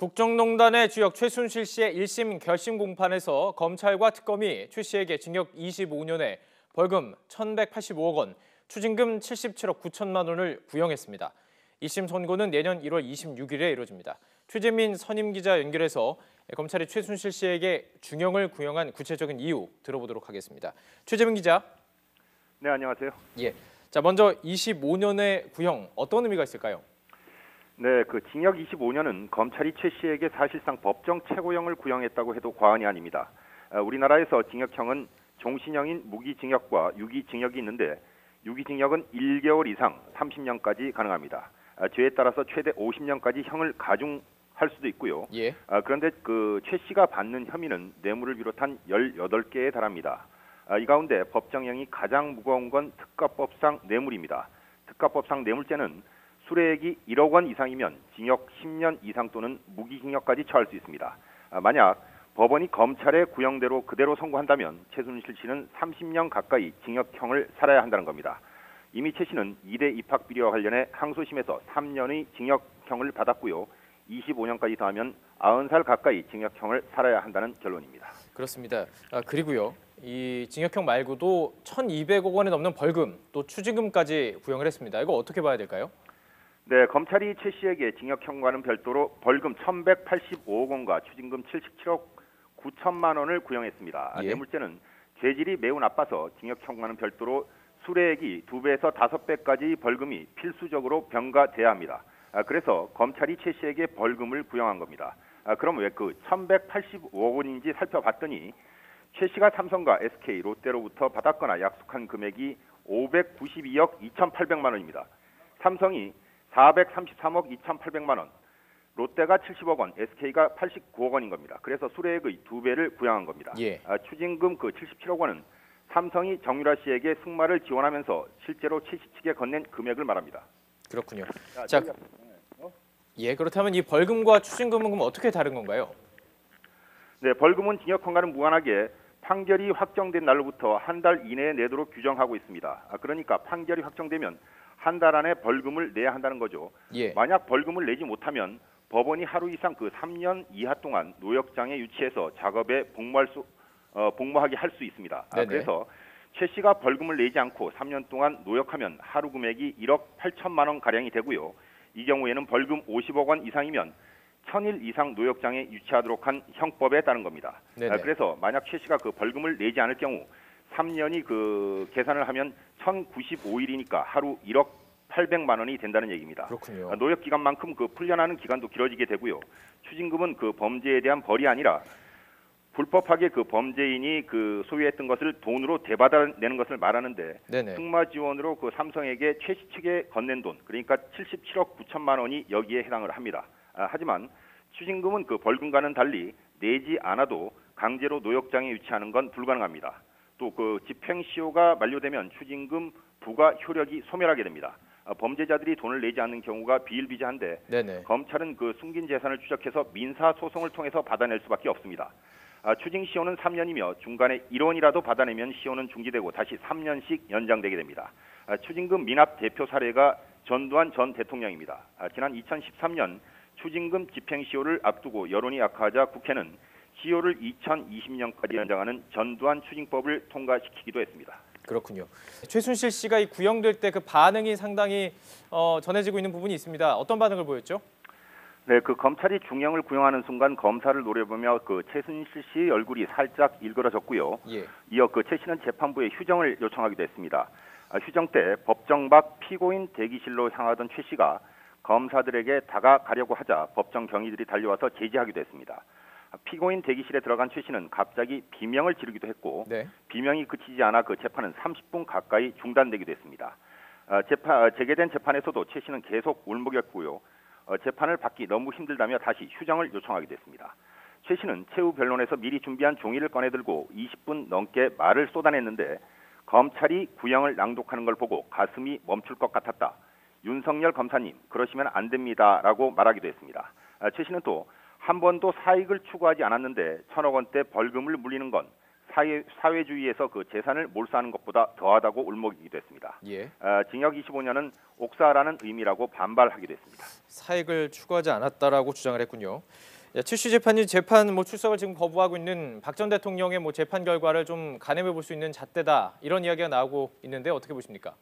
국정농단의 주역 최순실 씨의 1심 결심 공판에서 검찰과 특검이 최 씨에게 징역 25년에 벌금 1,185억 원, 추징금 77억 9천만 원을 구형했습니다. 2심 선고는 내년 1월 26일에 이뤄집니다. 최재민 선임 기자 연결해서 검찰이 최순실 씨에게 중형을 구형한 구체적인 이유 들어보도록 하겠습니다. 최재민 기자. 네, 안녕하세요. 예. 자, 먼저 25년의 구형 어떤 의미가 있을까요? 네, 징역 25년은 검찰이 최 씨에게 사실상 법정 최고형을 구형했다고 해도 과언이 아닙니다. 우리나라에서 징역형은 종신형인 무기징역과 유기징역이 있는데 유기징역은 1개월 이상 30년까지 가능합니다. 죄에 따라서 최대 50년까지 형을 가중할 수도 있고요. 예. 그런데 최 씨가 받는 혐의는 뇌물을 비롯한 18개에 달합니다. 이 가운데 법정형이 가장 무거운 건 특가법상 뇌물입니다. 특가법상 뇌물죄는 수뢰액이 1억 원 이상이면 징역 10년 이상 또는 무기징역까지 처할 수 있습니다. 만약 법원이 검찰의 구형대로 그대로 선고한다면 최순실 씨는 30년 가까이 징역형을 살아야 한다는 겁니다. 이미 최 씨는 이대 입학 비리와 관련해 항소심에서 3년의 징역형을 받았고요. 25년까지 더하면 90살 가까이 징역형을 살아야 한다는 결론입니다. 그렇습니다. 그리고요. 이 징역형 말고도 1,200억 원에 넘는 벌금, 또 추징금까지 구형을 했습니다. 이거 어떻게 봐야 될까요? 네, 검찰이 최 씨에게 징역형과는 별도로 벌금 1,185억 원과 추징금 77억 9천만 원을 구형했습니다. 예. 뇌물죄는 죄질이 매우 나빠서 징역형과는 별도로 수뢰액이 2배에서 5배까지 벌금이 필수적으로 병가돼야 합니다. 그래서 검찰이 최 씨에게 벌금을 구형한 겁니다. 그럼 왜 1,185억 원인지 살펴봤더니 최 씨가 삼성과 SK, 롯데로부터 받았거나 약속한 금액이 592억 2,800만 원입니다. 삼성이 433억 2,800만 원, 롯데가 70억 원, SK가 89억 원인 겁니다. 그래서 수뢰액의 2배를 구형한 겁니다. 예. 추징금 77억 원은 삼성이 정유라 씨에게 승마를 지원하면서 실제로 최 씨 측에 건넨 금액을 말합니다. 그렇군요. 자, 예, 그렇다면 이 벌금과 추징금은 그럼 어떻게 다른 건가요? 네, 벌금은 징역형과는 무관하게 판결이 확정된 날로부터 한 달 이내에 내도록 규정하고 있습니다. 그러니까 판결이 확정되면 한 달 안에 벌금을 내야 한다는 거죠. 예. 만약 벌금을 내지 못하면 법원이 하루 이상 3년 이하 동안 노역장에 유치해서 작업에 복무하게 할 수 있습니다. 그래서 최 씨가 벌금을 내지 않고 3년 동안 노역하면 하루 금액이 1억 8천만 원 가량이 되고요. 이 경우에는 벌금 50억 원 이상이면 1,000일 이상 노역장에 유치하도록 한 형법에 따른 겁니다. 그래서 만약 최 씨가 벌금을 내지 않을 경우 3년이 계산을 하면 1,095일이니까 하루 1억 800만 원이 된다는 얘기입니다. 그렇군요. 노역 기간만큼 풀려나는 기간도 길어지게 되고요. 추징금은 범죄에 대한 벌이 아니라 불법하게 범죄인이 소유했던 것을 돈으로 되받아내는 것을 말하는데 승마 지원으로 삼성에게 최 씨 측에 건넨 돈, 그러니까 77억 9천만 원이 여기에 해당을 합니다. 하지만 추징금은 벌금과는 달리 내지 않아도 강제로 노역장에 유치하는 건 불가능합니다. 또 집행시효가 만료되면 추징금 부과 효력이 소멸하게 됩니다. 범죄자들이 돈을 내지 않는 경우가 비일비재한데 검찰은 숨긴 재산을 추적해서 민사소송을 통해서 받아낼 수밖에 없습니다. 추징시효는 3년이며 중간에 1원이라도 받아내면 시효는 중지되고 다시 3년씩 연장되게 됩니다. 추징금 미납 대표 사례가 전두환 전 대통령입니다. 지난 2013년 추징금 집행시효를 앞두고 여론이 악화하자 국회는 시효를 2020년까지 연장하는 전두환 추징법을 통과시키기도 했습니다. 그렇군요. 최순실 씨가 이 구형될 때 반응이 상당히 전해지고 있는 부분이 있습니다. 어떤 반응을 보였죠? 네, 검찰이 중형을 구형하는 순간 검사를 노려보며 최순실 씨의 얼굴이 살짝 일그러졌고요. 예. 이어 최 씨는 재판부에 휴정을 요청하기도 했습니다. 휴정 때 법정 밖 피고인 대기실로 향하던 최 씨가 검사들에게 다가가려고 하자 법정 경위들이 달려와서 제지하기도 했습니다. 피고인 대기실에 들어간 최 씨는 갑자기 비명을 지르기도 했고 비명이 그치지 않아 재판은 30분 가까이 중단되기도 했습니다. 재개된 재판에서도 최 씨는 계속 울먹였고요. 재판을 받기 너무 힘들다며 다시 휴정을 요청하기도 했습니다. 최 씨는 최후 변론에서 미리 준비한 종이를 꺼내들고 20분 넘게 말을 쏟아냈는데 검찰이 구형을 낭독하는 걸 보고 가슴이 멈출 것 같았다. 윤석열 검사님, 그러시면 안 됩니다라고 말하기도 했습니다. 최 씨는 또 한 번도 사익을 추구하지 않았는데 1,000억 원대 벌금을 물리는 건 사회주의에서 그 재산을 몰수하는 것보다 더하다고 울먹이기도 했습니다. 예. 징역 25년은 옥사라는 의미라고 반발하기도 했습니다. 사익을 추구하지 않았다라고 주장을 했군요. 최씨 재판이 재판 출석을 지금 거부하고 있는 박 전 대통령의 재판 결과를 좀 가늠해 볼 수 있는 잣대다 이런 이야기가 나오고 있는데 어떻게 보십니까?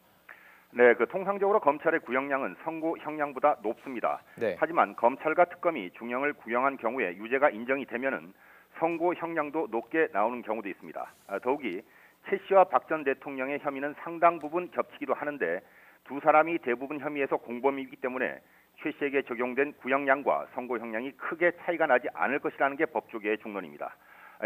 네, 통상적으로 검찰의 구형량은 선고 형량보다 높습니다. 네. 하지만 검찰과 특검이 중형을 구형한 경우에 유죄가 인정이 되면은 선고 형량도 높게 나오는 경우도 있습니다. 더욱이 최 씨와 박 전 대통령의 혐의는 상당 부분 겹치기도 하는데 두 사람이 대부분 혐의에서 공범이기 때문에 최 씨에게 적용된 구형량과 선고 형량이 크게 차이가 나지 않을 것이라는 게 법조계의 중론입니다.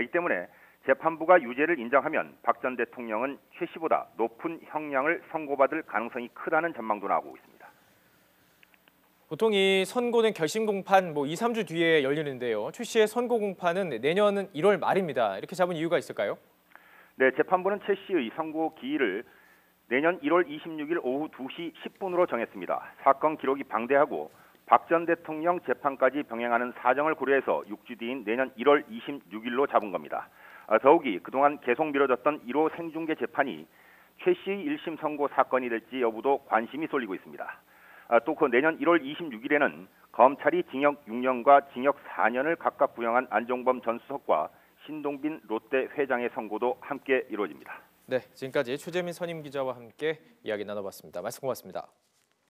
이 때문에 재판부가 유죄를 인정하면 박 전 대통령은 최 씨보다 높은 형량을 선고받을 가능성이 크다는 전망도 나오고 있습니다. 보통 이 선고는 결심 공판 2, 3주 뒤에 열리는데요. 최 씨의 선고 공판은 내년 1월 말입니다. 이렇게 잡은 이유가 있을까요? 네, 재판부는 최 씨의 선고 기일을 내년 1월 26일 오후 2시 10분으로 정했습니다. 사건 기록이 방대하고 박 전 대통령 재판까지 병행하는 사정을 고려해서 6주 뒤인 내년 1월 26일로 잡은 겁니다. 더욱이 그동안 계속 미뤄졌던 1호 생중계 재판이 최 씨의 1심 선고 사건이 될지 여부도 관심이 쏠리고 있습니다. 또 그 내년 1월 26일에는 검찰이 징역 6년과 징역 4년을 각각 구형한 안종범 전 수석과 신동빈 롯데 회장의 선고도 함께 이루어집니다. 네, 지금까지 최재민 선임 기자와 함께 이야기 나눠봤습니다. 말씀 고맙습니다.